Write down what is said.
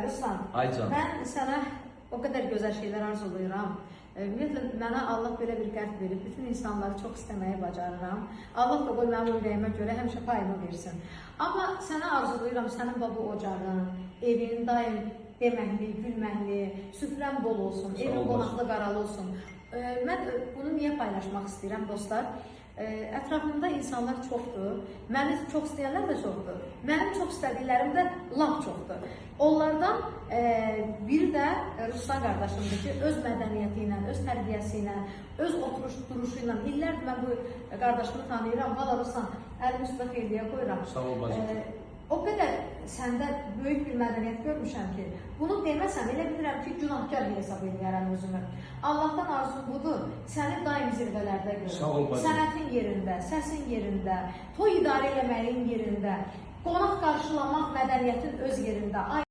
Ruslan, Ay canım. mən sənə o qədər gözəl şeylər arzulayıram. Ümumiyyətlə, mənə Allah belə bir qəlb verib, bütün insanları çox istəməyi bacarıram. Allah da qoy mənim ürəyimə görə həmişə payımı versin. Amma sənə arzulayıram, sənin baba ocağın, evin daim deməkli, gülməkli, süfrən bol olsun, evin qonaqlı qaralı olsun. Mən bunu niyə paylaşmaq istəyirəm dostlar? Ətrafımda insanlar çoxdur, məni çox istəyənlər də çoxdur, mənim çox istədiklərim də lap çoxdur. Onlardan biri də Ruslan qardaşımdır ki, öz mədəniyyəti ilə, öz tərbiyəsi ilə, öz oturuş duruşu ilə, illərdir mən bu qardaşımı tanıyıram, valla Ruslan, əlimi üstə xeyliyə qoyuram. Sağ ol bacım. O qədər səndə böyük bir mədəniyyət görmüşəm ki, bunu deməsəm, elə bilirəm ki, günahkar hesab edərəm özümü. Allahdan arzum budur, səni daim zirvələrdə görürəm. Sənətin yerində, səsin yerində, toy idarə eləməyin yerində, qonaq qarşılamaq mədəniyyətin öz yerində.